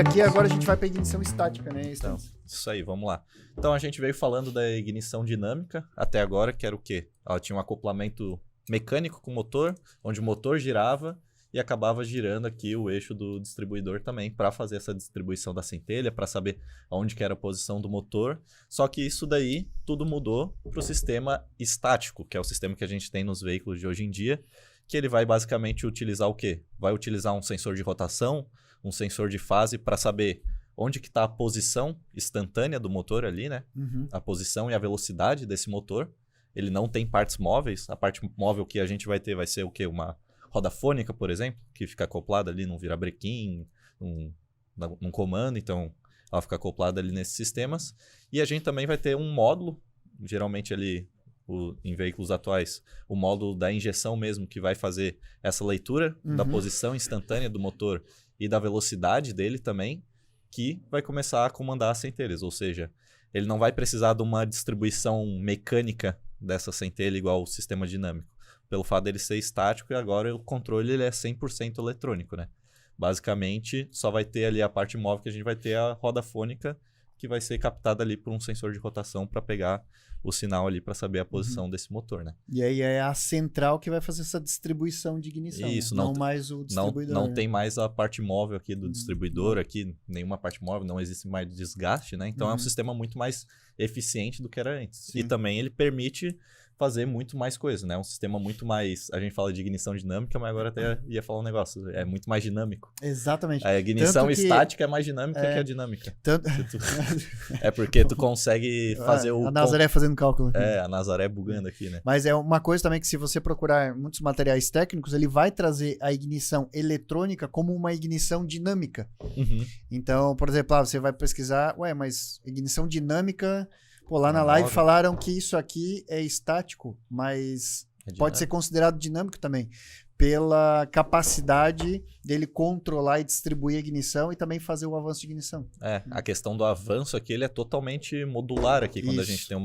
aqui agora a gente vai para ignição estática, né? Então, isso aí, vamos lá. Então a gente veio falando da ignição dinâmica até agora, que era o quê? Ela tinha um acoplamento mecânico com o motor, onde o motor girava e acabava girando aqui o eixo do distribuidor também para fazer essa distribuição da centelha, para saber onde que era a posição do motor. Só que isso daí tudo mudou para o sistema estático, que é o sistema que a gente tem nos veículos de hoje em dia, que ele vai basicamente utilizar o quê? Vai utilizar um sensor de rotação, um sensor de fase para saber onde que está a posição instantânea do motor ali, né? Uhum. A posição e a velocidade desse motor. Ele não tem partes móveis. A parte móvel que a gente vai ter vai ser o quê? Uma roda fônica, por exemplo, que fica acoplada ali num virabrequim, num comando. Então, ela fica acoplada ali nesses sistemas. E a gente também vai ter um módulo, geralmente ali em veículos atuais, o módulo da injeção mesmo, que vai fazer essa leitura da posição instantânea do motor e da velocidade dele também, que vai começar a comandar as centelhas. Ou seja, ele não vai precisar de uma distribuição mecânica dessa centelha igual o sistema dinâmico. Pelo fato dele ser estático, e agora o controle ele é 100% eletrônico, né? Basicamente, só vai ter ali a parte móvel, que a gente vai ter a roda fônica, que vai ser captada ali por um sensor de rotação para pegar o sinal ali para saber a posição desse motor, né? E aí é a central que vai fazer essa distribuição de ignição. Isso, não mais o distribuidor. Não né? tem mais a parte móvel aqui do distribuidor, aqui nenhuma parte móvel, não existe mais desgaste, né? Então é um sistema muito mais eficiente do que era antes. Sim. E também ele permite fazer muito mais coisas, né? Um sistema muito mais... A gente fala de ignição dinâmica, mas agora até ia falar um negócio. É muito mais dinâmico. Exatamente. A ignição estática é mais dinâmica que a dinâmica. É porque tu consegue fazer o... A Nazaré fazendo cálculo. Aqui. A Nazaré bugando aqui, né? Mas é uma coisa também que se você procurar muitos materiais técnicos, ele vai trazer a ignição eletrônica como uma ignição dinâmica. Então, por exemplo, você vai pesquisar, mas ignição dinâmica... Pô, lá na live falaram que isso aqui é estático, mas pode ser considerado dinâmico também, pela capacidade dele controlar e distribuir a ignição e também fazer o avanço de ignição. A questão do avanço aqui, ele é totalmente modular aqui, quando a gente tem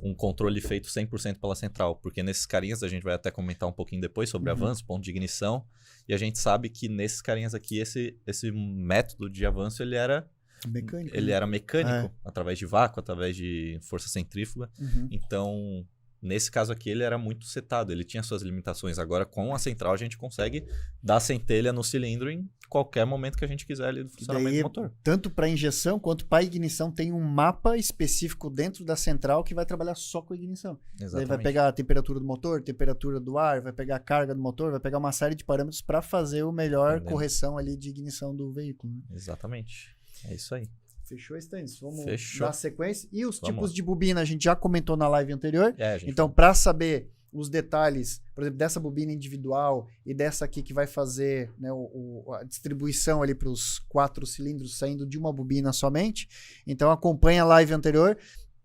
um controle feito 100% pela central, porque nesses carinhas, a gente vai até comentar um pouquinho depois sobre avanço, ponto de ignição, e a gente sabe que nesses carinhas aqui, esse método de avanço, ele era mecânico. Ele era mecânico, através de vácuo, através de força centrífuga. Então, nesse caso aqui, ele era muito setado, ele tinha suas limitações. Agora, com a central, a gente consegue dar centelha no cilindro em qualquer momento que a gente quiser ali do funcionamento do motor. Tanto para injeção quanto para ignição, tem um mapa específico dentro da central que vai trabalhar só com a ignição. Exatamente. Daí vai pegar a temperatura do motor, temperatura do ar, vai pegar a carga do motor, vai pegar uma série de parâmetros para fazer a melhor correção ali de ignição do veículo. Né? Exatamente. É isso aí. Fechou, Stanis? Vamos dar sequência. E os tipos de bobina a gente já comentou na live anterior. Então, para saber os detalhes, por exemplo, dessa bobina individual e dessa aqui que vai fazer, né, a distribuição ali para os 4 cilindros saindo de uma bobina somente, então acompanha a live anterior.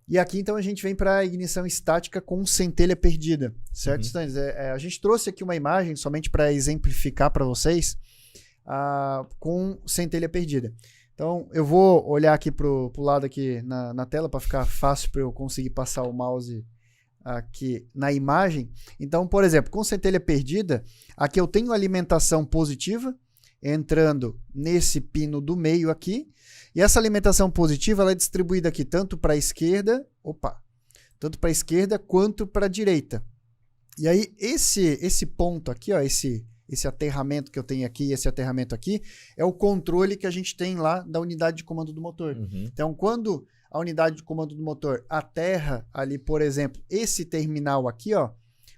E aqui, então, a gente vem para a ignição estática com centelha perdida, certo, Stanis? A gente trouxe aqui uma imagem somente para exemplificar para vocês com centelha perdida. Então, eu vou olhar aqui pro lado aqui na tela para ficar fácil para eu conseguir passar o mouse aqui na imagem. Então, por exemplo, com centelha perdida, aqui eu tenho alimentação positiva entrando nesse pino do meio aqui. E essa alimentação positiva ela é distribuída aqui tanto para a esquerda, quanto para a direita. E aí, esse ponto aqui, ó, esse aterramento que eu tenho aqui, esse aterramento aqui, é o controle que a gente tem lá da unidade de comando do motor. Então, quando a unidade de comando do motor aterra ali, por exemplo, esse terminal aqui, ó,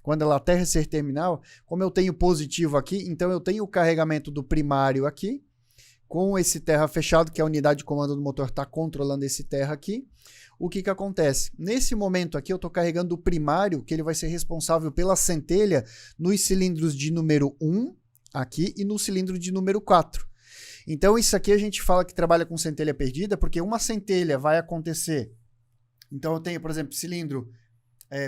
quando ela aterra esse terminal, como eu tenho positivo aqui, então eu tenho o carregamento do primário aqui, com esse terra fechado, que a unidade de comando do motor está controlando esse terra aqui. O que acontece? Nesse momento aqui, eu estou carregando o primário, que ele vai ser responsável pela centelha nos cilindros de número 1 aqui e no cilindro de número 4. Então, isso aqui a gente fala que trabalha com centelha perdida, porque uma centelha vai acontecer. Então, eu tenho, por exemplo, cilindro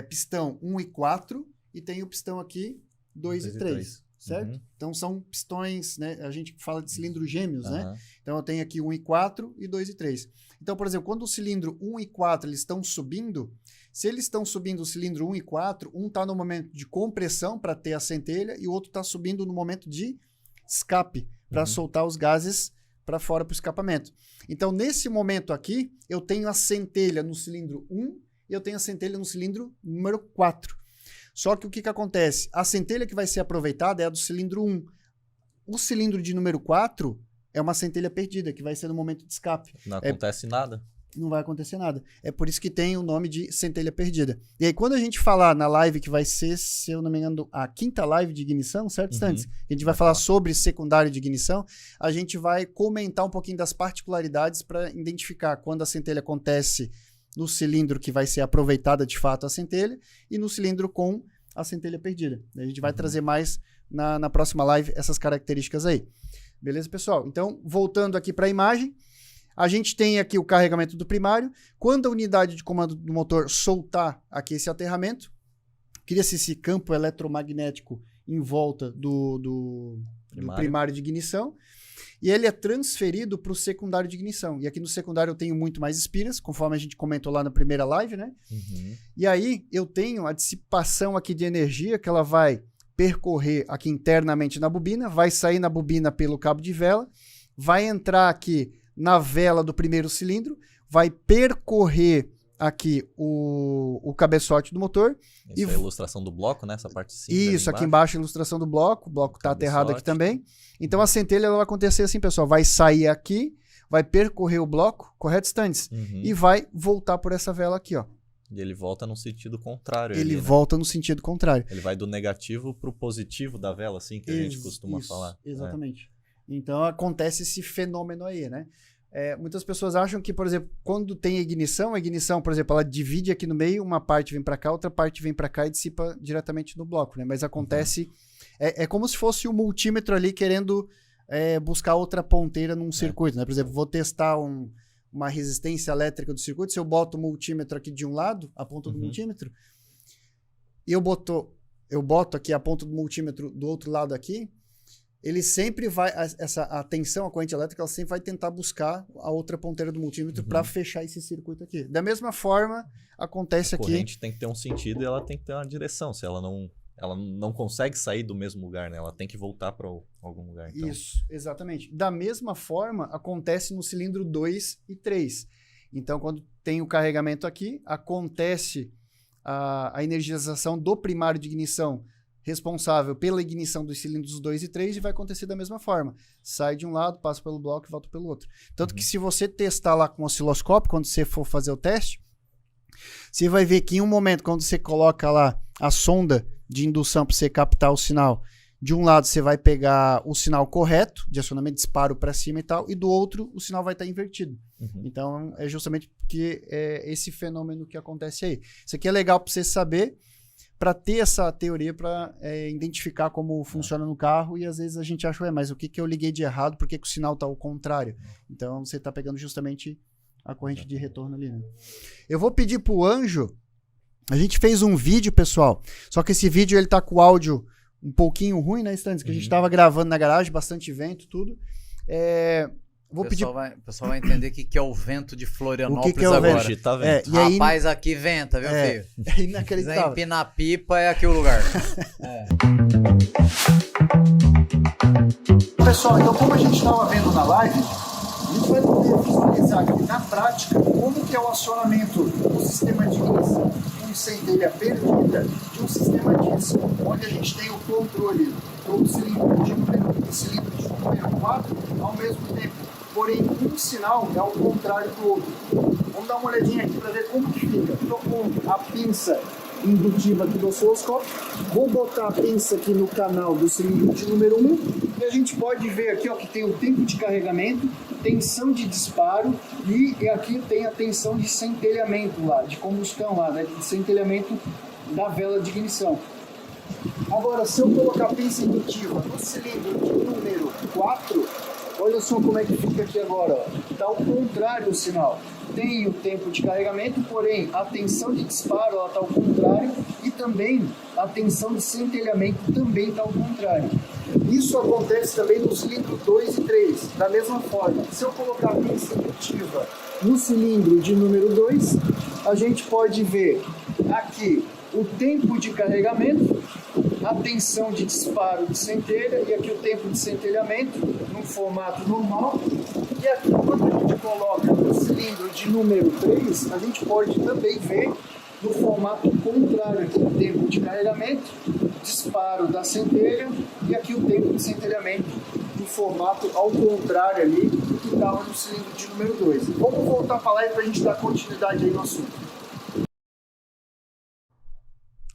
pistão 1 e 4 e tenho pistão aqui 2 e 3. Certo? Então, são pistões, né? A gente fala de cilindros gêmeos, né? Então, eu tenho aqui 1 e 4 e 2 e 3. Então, por exemplo, quando o cilindro 1 e 4 eles estão subindo, se eles estão subindo o cilindro 1 e 4, um está no momento de compressão para ter a centelha e o outro está subindo no momento de escape para soltar os gases para fora para o escapamento. Então, nesse momento aqui, eu tenho a centelha no cilindro 1 e eu tenho a centelha no cilindro número 4. Só que o que acontece? A centelha que vai ser aproveitada é a do cilindro 1. O cilindro de número 4 é uma centelha perdida, que vai ser no momento de escape. Não acontece nada. Não vai acontecer nada. É por isso que tem o nome de centelha perdida. E aí, quando a gente falar na live, que vai ser, se eu não me engano, a 5ª live de ignição, certo, Stantes? A gente vai falar sobre secundário de ignição, a gente vai comentar um pouquinho das particularidades para identificar quando a centelha acontece no cilindro que vai ser aproveitada de fato a centelha e no cilindro com a centelha perdida. A gente vai trazer mais na próxima live essas características aí. Beleza, pessoal? Então, voltando aqui para a imagem, a gente tem aqui o carregamento do primário. Quando a unidade de comando do motor soltar aqui esse aterramento, cria-se esse campo eletromagnético em volta do primário de ignição, e ele é transferido para o secundário de ignição. E aqui no secundário eu tenho muito mais espiras, conforme a gente comentou lá na primeira live, né? E aí eu tenho a dissipação aqui de energia, que ela vai percorrer aqui internamente na bobina, vai sair na bobina pelo cabo de vela, vai entrar aqui na vela do primeiro cilindro, vai percorrer aqui o cabeçote do motor. Isso é a ilustração do bloco, né? Essa parte cinza. Isso, aqui embaixo é a ilustração do bloco. O bloco está aterrado aqui também. Então a centelha ela vai acontecer assim, pessoal. Vai sair aqui, vai percorrer o bloco, correto, Stantes? E vai voltar por essa vela aqui, ó. E ele volta no sentido contrário. Ele volta no sentido contrário. Ele vai do negativo para o positivo da vela, assim que a gente costuma falar. Exatamente. Então acontece esse fenômeno aí, né? Muitas pessoas acham que, por exemplo, quando tem ignição, por exemplo, ela divide aqui no meio, uma parte vem para cá, outra parte vem para cá e dissipa diretamente no bloco, né? Mas acontece, é como se fosse o multímetro ali querendo buscar outra ponteira num circuito, né? Por exemplo, vou testar uma resistência elétrica do circuito, se eu boto o multímetro aqui de um lado, a ponta do multímetro, e eu boto aqui a ponta do multímetro do outro lado aqui, ele sempre vai, a tensão, a corrente elétrica, ela sempre vai tentar buscar a outra ponteira do multímetro para fechar esse circuito aqui. Da mesma forma, acontece aqui... A corrente tem que ter um sentido e ela tem que ter uma direção. Se ela não consegue sair do mesmo lugar, né? Ela tem que voltar para algum lugar. Então. Isso, exatamente. Da mesma forma, acontece no cilindro 2 e 3. Então, quando tem o carregamento aqui, acontece a energização do primário de ignição responsável pela ignição dos cilindros 2 e 3 e vai acontecer da mesma forma. Sai de um lado, passa pelo bloco e volta pelo outro. Tanto que se você testar lá com o osciloscópio, quando você for fazer o teste, você vai ver que em um momento, quando você coloca lá a sonda de indução para você captar o sinal, de um lado você vai pegar o sinal correto, de acionamento de disparo para cima e tal, e do outro o sinal vai estar invertido. Então é justamente porque é esse fenômeno que acontece aí. Isso aqui é legal para você saber, para ter essa teoria, para identificar como funciona no carro, e às vezes a gente acha, mas o que eu liguei de errado, por que o sinal está ao contrário? Então você está pegando justamente a corrente de retorno ali, né? Eu vou pedir pro Anjo, a gente fez um vídeo, pessoal, só que esse vídeo ele tá com o áudio um pouquinho ruim, né, Stantes? Que a gente estava gravando na garagem, bastante vento, tudo. Vou pedir... O pessoal vai entender o que é o vento de Florianópolis o que é o agora. Vento? Tá vendo? E aí... Rapaz, aqui venta, viu, filho? É inacreditável. Se empinar a pipa, é aqui o lugar. Pessoal, então como a gente estava vendo na live, a gente vai poder visualizar aqui na prática como que é o acionamento do sistema de ignição com centelha perdida de um sistema disso, onde a gente tem o controle do cilindro de número 4 ao mesmo tempo. Porém, um sinal é ao contrário do outro. Vamos dar uma olhadinha aqui para ver como que fica. Estou com a pinça indutiva aqui do osciloscópio. Vou botar a pinça aqui no canal do cilindro de número 1. E a gente pode ver aqui ó, que tem o tempo de carregamento, tensão de disparo e aqui tem a tensão de centelhamento lá, de combustão lá, né, de centelhamento da vela de ignição. Agora, se eu colocar a pinça indutiva no cilindro de número 4, olha só como é que fica aqui agora. Está ao contrário o sinal. Tem o tempo de carregamento, porém a tensão de disparo está ao contrário e também a tensão de centelhamento também está ao contrário. Isso acontece também no cilindro 2 e 3, da mesma forma. Se eu colocar a pinça indutiva no cilindro de número 2, a gente pode ver aqui o tempo de carregamento, a tensão de disparo de centelha e aqui o tempo de centelhamento no formato normal E aqui, quando a gente coloca o cilindro de número 3, a gente pode também ver no formato contrário aqui, o tempo de carregamento, disparo da centelha e aqui o tempo de centelhamento no formato ao contrário ali do que estava no cilindro de número 2. Vamos voltar para lá para a gente dar continuidade aí no assunto.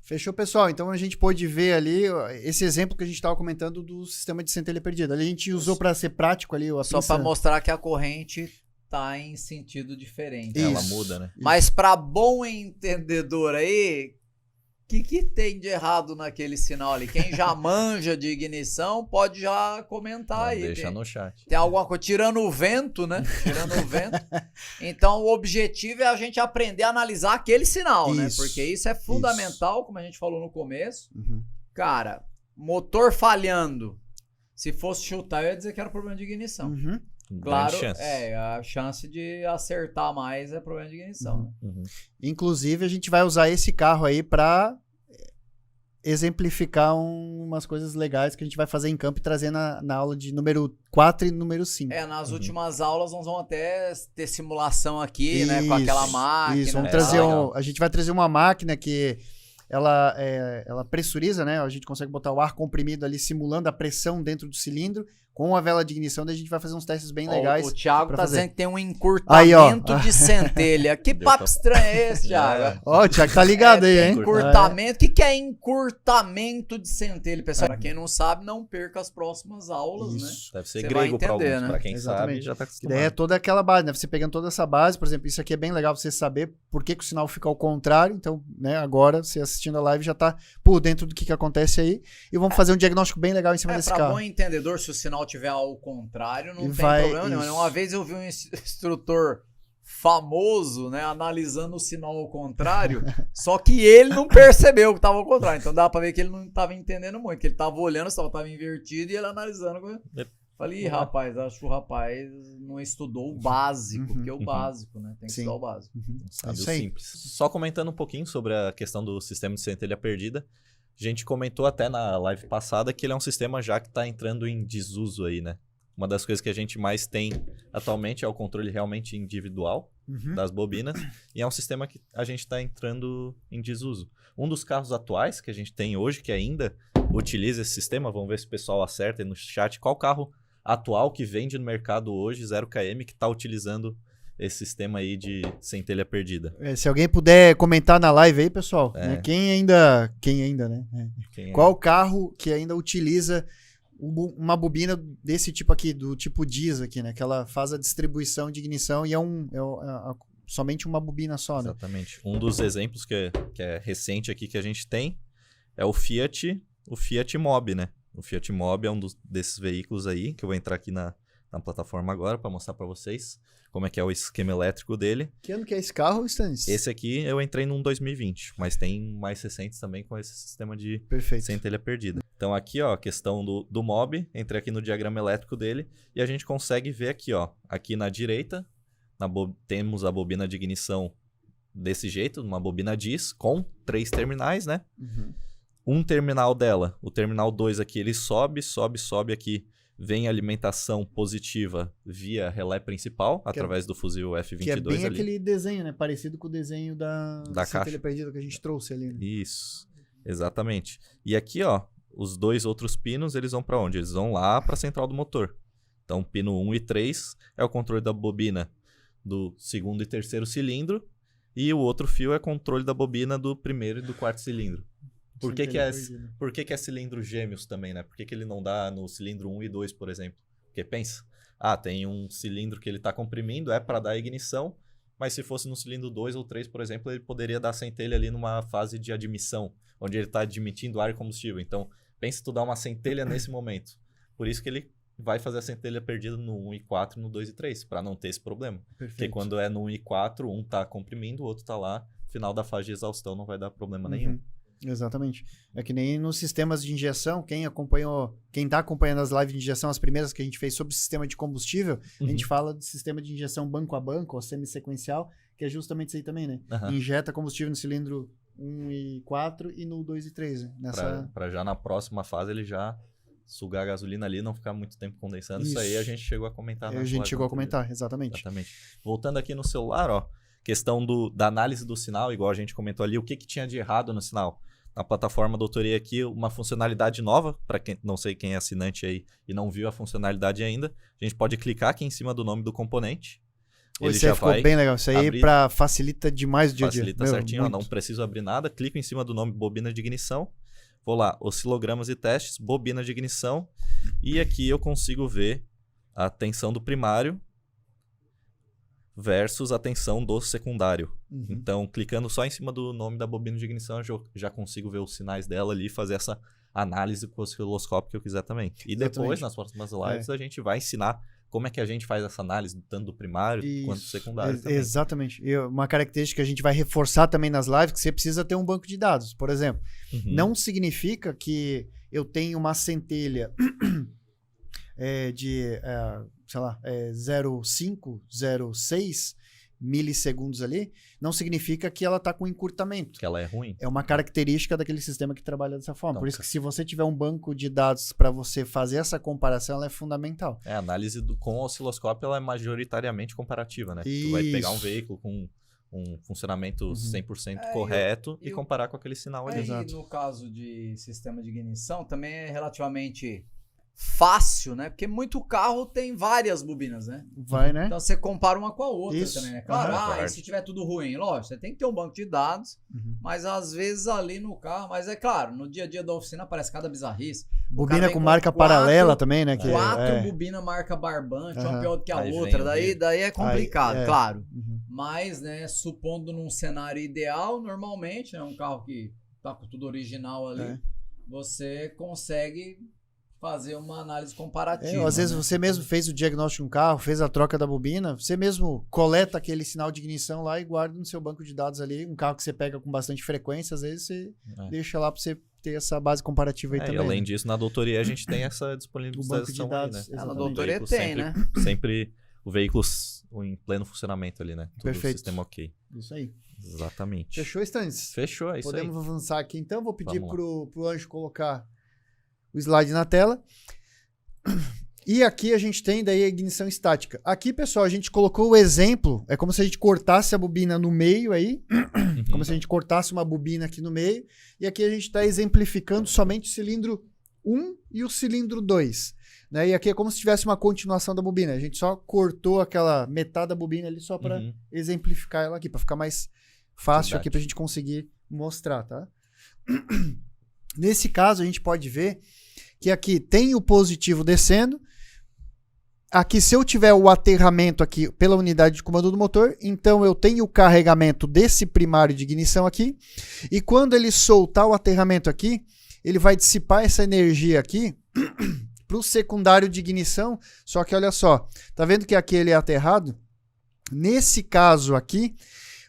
Fechou, pessoal? Então a gente pôde ver ali esse exemplo que a gente estava comentando do sistema de centelha perdida. Ali a gente usou para ser prático ali. Só para mostrar que a corrente tá em sentido diferente. Isso. Ela muda, né? Mas para bom entendedor aí, o que tem de errado naquele sinal ali? Quem já manja de ignição pode já comentar aí. Deixa no chat. Tem alguma coisa, tirando o vento, né? Tirando o vento. Então o objetivo é a gente aprender a analisar aquele sinal, né? Porque isso é fundamental, como a gente falou no começo. Cara, motor falhando. Se fosse chutar, eu ia dizer que era problema de ignição. Claro, a chance de acertar mais é problema de ignição. Inclusive, a gente vai usar esse carro aí para exemplificar umas coisas legais que a gente vai fazer em campo e trazer na aula de número 4 e número 5. Nas últimas aulas nós vamos até ter simulação aqui, né, com aquela máquina. Isso, vamos trazer a gente vai trazer uma máquina que ela pressuriza, né? A gente consegue botar o ar comprimido ali simulando a pressão dentro do cilindro. Com a vela de ignição, daí a gente vai fazer uns testes bem legais. O Thiago tá dizendo que tem um encurtamento de centelha. Que papo estranho é esse, Thiago? Ó, o Thiago tá ligado aí, hein? Encurtamento. O que é encurtamento de centelha, pessoal? Pra quem não sabe, não perca as próximas aulas, né? Deve ser grego pra alguns, né? Pra quem sabe, já tá acostumado. A ideia é toda aquela base, né? Você pegando toda essa base, por exemplo, isso aqui é bem legal você saber por que o sinal fica ao contrário. Então, né, agora, você assistindo a live já tá por dentro do que acontece aí. E vamos fazer um diagnóstico bem legal em cima desse carro. Pra bom entendedor, se o sinal tiver ao contrário, não tem problema nenhum. Uma vez eu vi um instrutor famoso, né, analisando o sinal ao contrário, só que ele não percebeu que estava ao contrário. Então dá pra ver que ele não estava entendendo muito, que ele estava olhando, o sinal estava invertido e ele analisando. Falei, rapaz, acho que o rapaz não estudou o básico, que é o básico, né? Tem que estudar o básico. Sabe o simples. Só comentando um pouquinho sobre a questão do sistema de centelha perdida, a gente comentou até na live passada que ele é um sistema já que está entrando em desuso aí, né? Uma das coisas que a gente mais tem atualmente é o controle realmente individual das bobinas. E é um sistema que a gente está entrando em desuso. Um dos carros atuais que a gente tem hoje, que ainda utiliza esse sistema, vamos ver se o pessoal acerta aí no chat, qual carro atual que vende no mercado hoje, 0km, que está utilizando esse sistema aí de centelha perdida. Se alguém puder comentar na live aí, pessoal, né? Quem ainda, né? Qual carro que ainda utiliza uma bobina desse tipo aqui, do tipo diesel aqui, né? Que ela faz a distribuição de ignição e somente uma bobina só, né? Exatamente. Um dos exemplos que é recente aqui que a gente tem é o Fiat Mobi, né? O Fiat Mobi é um desses veículos aí, que eu vou entrar aqui na plataforma agora para mostrar para vocês como é que é o esquema elétrico dele. Que ano que é esse carro, Stanis? Esse aqui eu entrei num 2020, mas tem mais recentes também com esse sistema de centelha perdida. Então aqui, ó, a questão do Mobi, entrei aqui no diagrama elétrico dele e a gente consegue ver aqui, ó, aqui na direita, temos a bobina de ignição desse jeito, uma bobina DIS com 3 terminais, né? Um terminal dela, o terminal 2 aqui, ele sobe aqui. Vem alimentação positiva via relé principal, através do fuzil F22 ali. Que é bem aquele desenho, né? Parecido com o desenho da centelha perdida que a gente trouxe ali. Né? Isso, exatamente. E aqui, ó, os 2 outros pinos, eles vão para onde? Eles vão lá para a central do motor. Então, pino 1 e 3 é o controle da bobina do 2º e 3º cilindro. E o outro fio é controle da bobina do 1º e do 4º cilindro. Por que é cilindro gêmeos também, né? Por que ele não dá no cilindro 1 e 2, por exemplo? Porque pensa, tem um cilindro que ele está comprimindo, é para dar ignição, mas se fosse no cilindro 2 ou 3, por exemplo, ele poderia dar centelha ali numa fase de admissão, onde ele está admitindo ar e combustível. Então, pensa tu dar uma centelha nesse momento. Por isso que ele vai fazer a centelha perdida no 1 e 4, no 2 e 3, para não ter esse problema. Perfeito. Porque quando é no 1 e 4, um está comprimindo, o outro está lá, final da fase de exaustão não vai dar problema nenhum. Exatamente. É que nem nos sistemas de injeção, quem tá acompanhando as lives de injeção, as primeiras que a gente fez sobre o sistema de combustível, a gente fala de sistema de injeção banco a banco, ou semi-sequencial, que é justamente isso aí também, né? Injeta combustível no cilindro 1 e 4 e no 2 e 3, né? Para já na próxima fase ele já sugar a gasolina ali e não ficar muito tempo condensando. Isso aí a gente chegou a comentar. A gente chegou a comentar, exatamente. Voltando aqui no celular, ó, questão da análise do sinal, igual a gente comentou ali, o que tinha de errado no sinal. Na plataforma Doutoria aqui, uma funcionalidade nova, para quem não sei quem é assinante aí e não viu a funcionalidade ainda, a gente pode clicar aqui em cima do nome do componente. Isso aí ficou bem legal. Isso aí facilita demais o dia a dia. Facilita certinho, ó, não preciso abrir nada. Clico em cima do nome bobina de ignição. Vou lá, oscilogramas e testes, bobina de ignição. E aqui eu consigo ver a tensão do primário versus a tensão do secundário. Então, clicando só em cima do nome da bobina de ignição, eu já consigo ver os sinais dela ali e fazer essa análise com o osciloscópio que eu quiser também. E depois, nas próximas lives, a gente vai ensinar como é que a gente faz essa análise, tanto do primário quanto do secundário também. Exatamente. E uma característica que a gente vai reforçar também nas lives, que você precisa ter um banco de dados. Por exemplo, não significa que eu tenho uma centelha de, sei lá, 0,5, 0,6 milissegundos ali, não significa que ela está com encurtamento. Que ela é ruim. É uma característica daquele sistema que trabalha dessa forma. Então, por isso que se você tiver um banco de dados para você fazer essa comparação, ela é fundamental. A análise com o osciloscópio ela é majoritariamente comparativa, né? Tu vai pegar um veículo com um funcionamento 100% correto e comparar com aquele sinal ali. E no caso de sistema de ignição, também é relativamente fácil, né? Porque muito carro tem várias bobinas, né? Vai, né? Então você compara uma com a outra também, né? Claro, e se tiver tudo ruim, lógico, você tem que ter um banco de dados, mas às vezes ali no carro, mas é claro, no dia a dia da oficina aparece cada bizarrice. Bobina com marca paralela também, né? Que quatro bobinas marca barbante, uma pior do que a outra, daí é complicado, claro. Mas, né, supondo num cenário ideal, normalmente, né, um carro que tá com tudo original ali, você consegue fazer uma análise comparativa. Às vezes você mesmo fez o diagnóstico de um carro, fez a troca da bobina, você mesmo coleta aquele sinal de ignição lá e guarda no seu banco de dados ali. Um carro que você pega com bastante frequência, às vezes você deixa lá para você ter essa base comparativa aí também. E além disso, na doutoria a gente tem essa disponibilização de dados, aí, né? Na doutoria tem, né? Sempre o veículo em pleno funcionamento ali, né? Tudo Perfeito. O sistema ok. Isso aí. Exatamente. Fechou, Stannis? Fechou, é isso aí. Podemos avançar aqui então. Vou pedir pro Anjo colocar o slide na tela. E aqui a gente tem daí a ignição estática. Aqui, pessoal, a gente colocou o exemplo. É como se a gente cortasse a bobina no meio aí. Como se a gente cortasse uma bobina aqui no meio. E aqui a gente está exemplificando somente o cilindro 1 e o cilindro 2. Né? E aqui é como se tivesse uma continuação da bobina. A gente só cortou aquela metade da bobina ali só para exemplificar ela aqui. Para ficar mais fácil aqui para a gente conseguir mostrar, tá? Nesse caso, a gente pode ver que aqui tem o positivo descendo. Aqui, se eu tiver o aterramento aqui pela unidade de comando do motor, então eu tenho o carregamento desse primário de ignição aqui. E quando ele soltar o aterramento aqui, ele vai dissipar essa energia aqui para o secundário de ignição. Só que olha só, tá vendo que aqui ele é aterrado? Nesse caso aqui,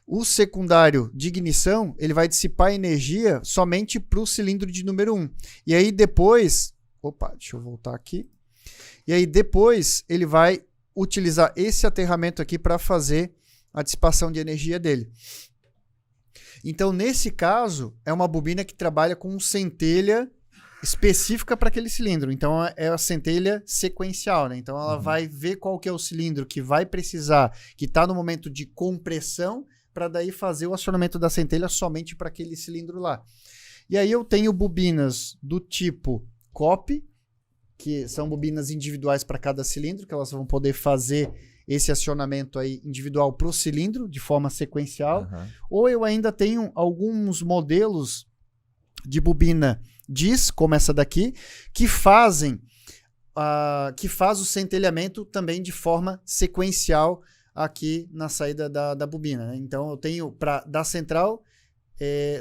o secundário de ignição, ele vai dissipar energia somente para o cilindro de número 1. E aí depois... Opa, deixa eu voltar aqui. E aí depois ele vai utilizar esse aterramento aqui para fazer a dissipação de energia dele. Então, nesse caso, é uma bobina que trabalha com centelha específica para aquele cilindro. Então, é a centelha sequencial, né? Então, ela vai ver qual que é o cilindro que vai precisar, que está no momento de compressão, para daí fazer o acionamento da centelha somente para aquele cilindro lá. E aí eu tenho bobinas do tipo COP, que são bobinas individuais para cada cilindro, que elas vão poder fazer esse acionamento aí individual para o cilindro, de forma sequencial. Ou eu ainda tenho alguns modelos de bobina DIS, como essa daqui, que faz o centelhamento também de forma sequencial aqui na saída da bobina, né? Então eu tenho da central,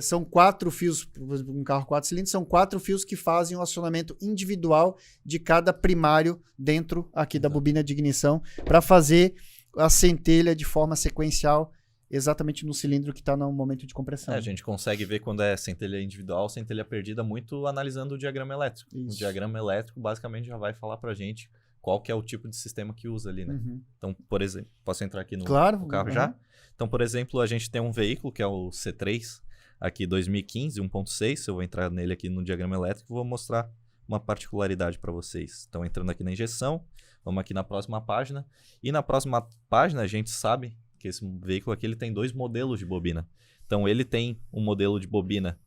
são 4 fios, por exemplo, um carro 4 cilindros, são 4 fios que fazem o acionamento individual de cada primário dentro aqui da bobina de ignição para fazer a centelha de forma sequencial exatamente no cilindro que está no momento de compressão. A gente consegue ver quando é centelha individual, centelha perdida, muito analisando o diagrama elétrico. Isso. O diagrama elétrico basicamente já vai falar para a gente qual que é o tipo de sistema que usa ali, né? Então, por exemplo, posso entrar aqui no carro já? Então, por exemplo, a gente tem um veículo que é o C3, aqui 2015, 1.6, eu vou entrar nele aqui no diagrama elétrico e vou mostrar uma particularidade para vocês. Estão entrando aqui na injeção, vamos aqui na próxima página. E na próxima página a gente sabe que esse veículo aqui ele tem 2 modelos de bobina. Então ele tem um modelo de bobina,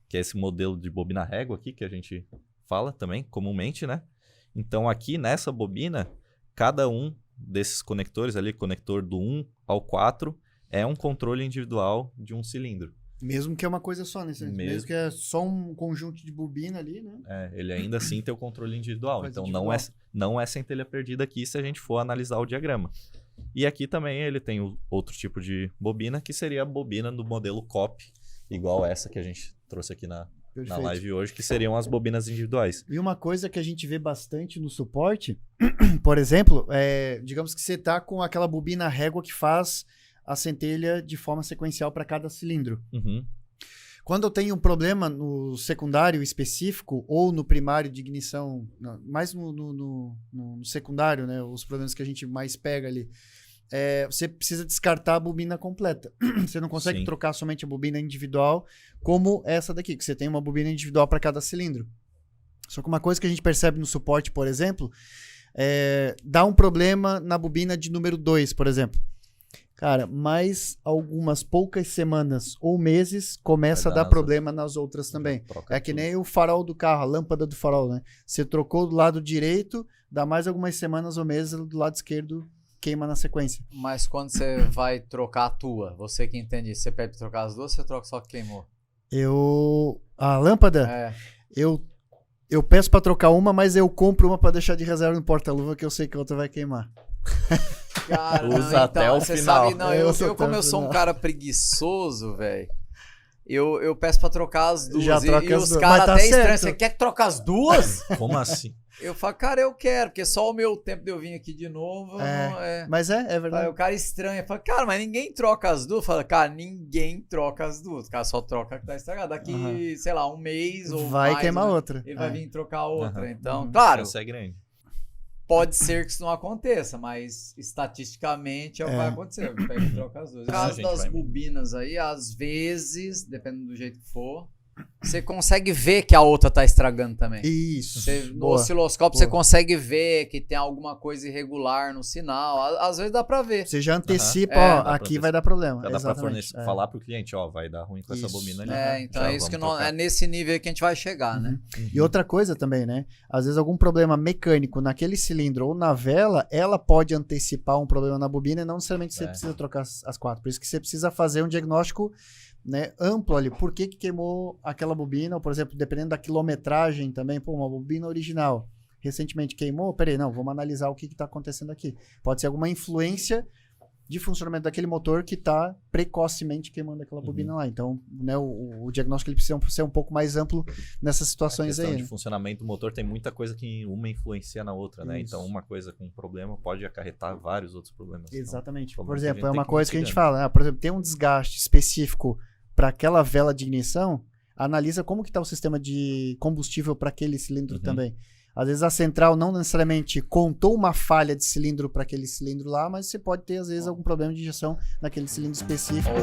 que é esse modelo de bobina régua aqui, que a gente fala também comumente, né? Então aqui nessa bobina, cada um desses conectores ali, conector do 1 ao 4, é um controle individual de um cilindro. Mesmo que é uma coisa só, né? Mesmo que é só um conjunto de bobina ali, né? Ele ainda assim tem o controle individual. Então não é centelha perdida aqui se a gente for analisar o diagrama. E aqui também ele tem outro tipo de bobina, que seria a bobina do modelo COP, igual essa que a gente trouxe aqui na live hoje, que seriam as bobinas individuais. E uma coisa que a gente vê bastante no suporte, por exemplo, digamos que você está com aquela bobina régua que faz a centelha de forma sequencial para cada cilindro. Uhum. Quando eu tenho um problema no secundário específico ou no primário de ignição, mais no secundário, né, os problemas que a gente mais pega ali, você precisa descartar a bobina completa. Você não consegue trocar somente a bobina individual como essa daqui, que você tem uma bobina individual para cada cilindro. Só que uma coisa que a gente percebe no suporte, por exemplo, dá um problema na bobina de número 2, por exemplo. Cara, mais algumas poucas semanas ou meses começa a dar problema nas outras também. É que nem o farol do carro, a lâmpada do farol, né? Você trocou do lado direito, dá mais algumas semanas ou meses, do lado esquerdo queima na sequência. Mas quando você vai trocar a tua, você que entende isso, você pede pra trocar as duas ou você troca só que queimou? A lâmpada? Eu peço pra trocar uma, mas eu compro uma pra deixar de reserva no porta-luva, que eu sei que a outra vai queimar. Cara, usa até o final. Sabe, como eu sou um cara preguiçoso, velho, eu peço pra trocar as duas. E os caras até estranham. Você quer trocar as duas? Como assim? Eu falo, cara, eu quero, porque só o meu tempo de eu vir aqui de novo. Mas é verdade. Aí o cara estranha. Fala, cara, mas ninguém troca as duas. Fala, cara, ninguém troca as duas. O cara só troca a que tá estragada. Daqui, sei lá, um mês ou vai mais, queimar né? outra. Ele vai vir trocar a outra. Então, claro. Isso é grande. Pode ser que isso não aconteça, mas estatisticamente é o que vai acontecer. Pega e troca as duas. No caso das bobinas aí, às vezes, dependendo do jeito que for, você consegue ver que a outra tá estragando também. Isso. No osciloscópio você consegue ver que tem alguma coisa irregular no sinal. Às vezes dá pra ver. Você já antecipa, aqui vai dar problema. Já dá pra falar pro cliente, vai dar ruim com essa bobina ali. Então é isso que é nesse nível aí que a gente vai chegar, né? E outra coisa também, né? Às vezes algum problema mecânico naquele cilindro ou na vela, ela pode antecipar um problema na bobina e não necessariamente você precisa trocar as 4. Por isso que você precisa fazer um diagnóstico, né, amplo ali. Por que queimou aquela bobina? Ou, por exemplo, dependendo da quilometragem também, uma bobina original recentemente queimou, não, vamos analisar o que está acontecendo aqui. Pode ser alguma influência de funcionamento daquele motor que está precocemente queimando aquela bobina lá. Então, né, o diagnóstico ele precisa ser um pouco mais amplo nessas situações aí. A questão de funcionamento do motor tem muita coisa que uma influencia na outra, né? Então, uma coisa com problema pode acarretar vários outros problemas. Exatamente. Então, por exemplo, é uma coisa que a gente fala, por exemplo, tem um desgaste específico para aquela vela de ignição, analisa como que está o sistema de combustível para aquele cilindro também. Às vezes a central não necessariamente contou uma falha de cilindro para aquele cilindro lá, mas você pode ter, às vezes, algum problema de injeção naquele cilindro específico.